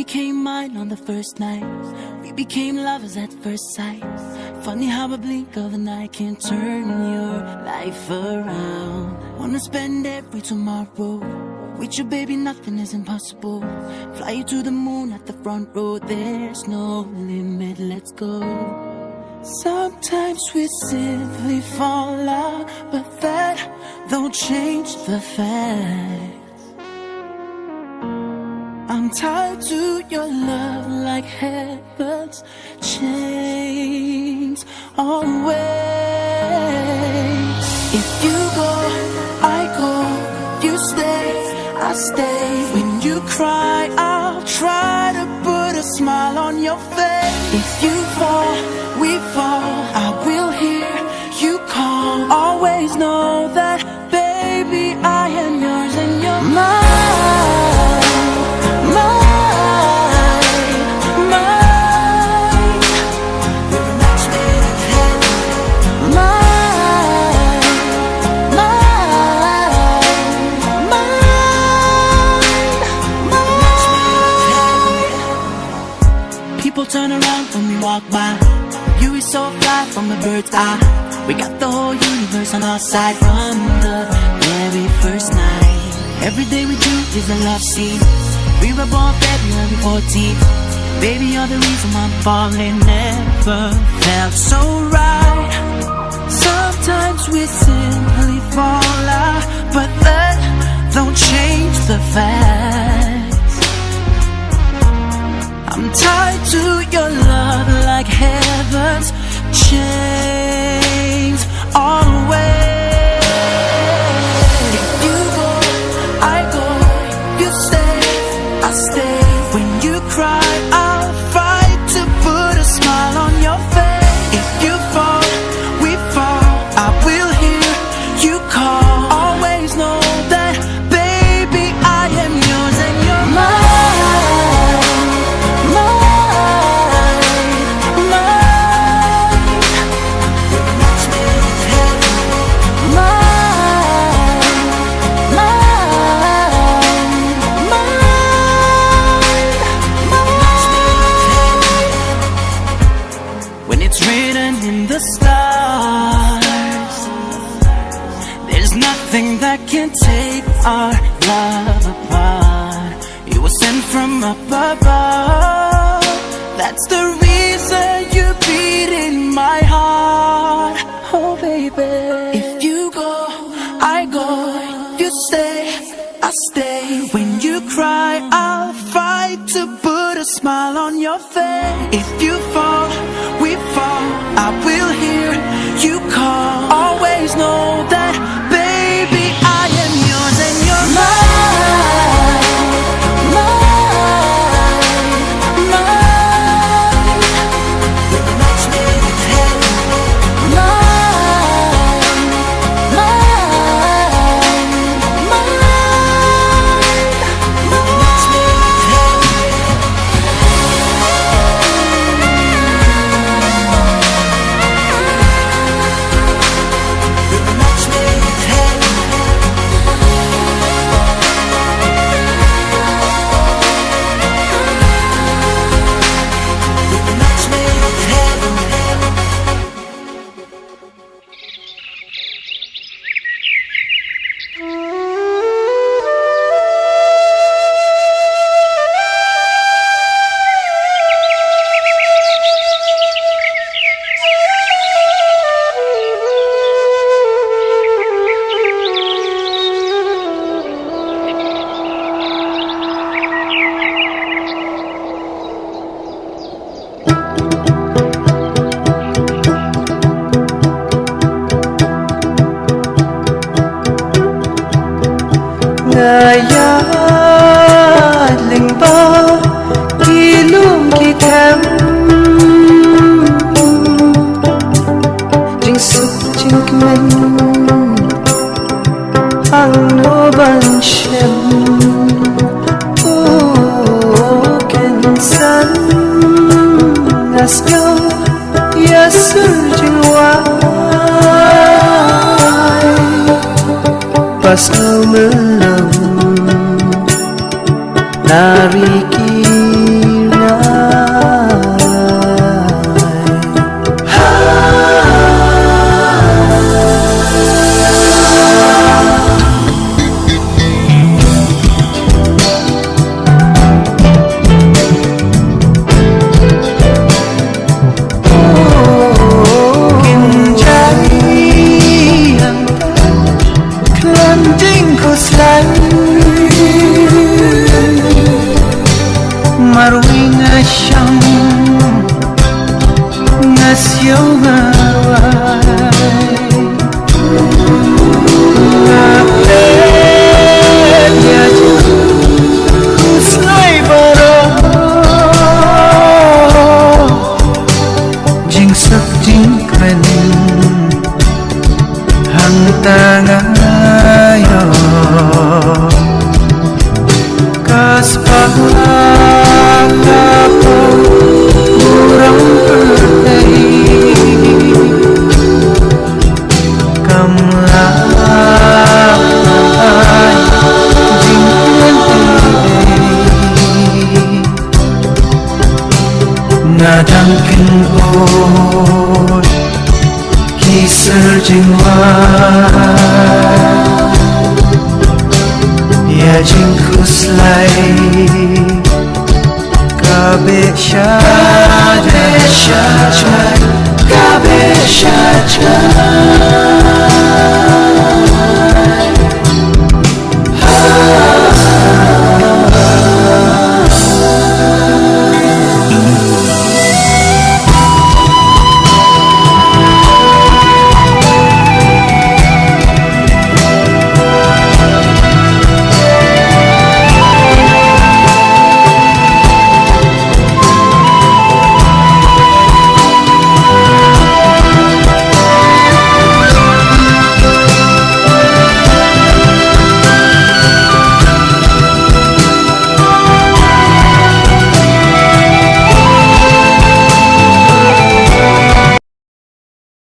became mine on the first night. We became lovers at first sight. Funny how a blink of an eye can turn your life around. Wanna spend every tomorrow with you, baby, nothing is impossible. Fly you to the moon at the front row. There's no limit, let's go. Sometimes we simply fall out, but that don't change the fact I'm tied to your love like heaven's chains always. If you go, I go. You stay, I stay. When you cry, I'll try to put a smile on your face. If you fall, we fall. I will hear you call. Always know that, baby, I am yours and you're mine. People turn around when we walk by. You is so fly from a bird's eye. We got the whole universe on our side from the very first night. Every day we do is a love scene. We were born February 14th. Baby, you're the reason I'm falling. Never felt so right. Sometimes we simply fall out, but that don't change the facts. I'm tied to your love like heaven's chains always. If you go, I go. You stay, I stay. When you cry, I'll fight to put a smile on your face. If you fall, we fall. I will hear you call. Always know that, baby, I am yours and you're mine. That can take our love apart. You were sent from up above. That's the reason you beat in my heart. Oh baby, if you go, I go. You stay, I stay. When you cry, I'll fight to put a smile on your face. If you fall, we fall. I will hear you call. Always know that, baby, I am yours and you're mine, mine, mine. We're a match made in heaven. Mine, mine, mine. We're a match made in heaven. We're a match made in heaven. linh ba khi luôn khi thèm chính sức chính mình hàng nô ban xem ken san nasyo yasur jinwai pasal melam nariki tangayo Kaspakapo Murang perday Kamlay Jingkentay Nadangkin oi Kisar jingwai Ya jingkuslai Kabe shajai Kabe shajai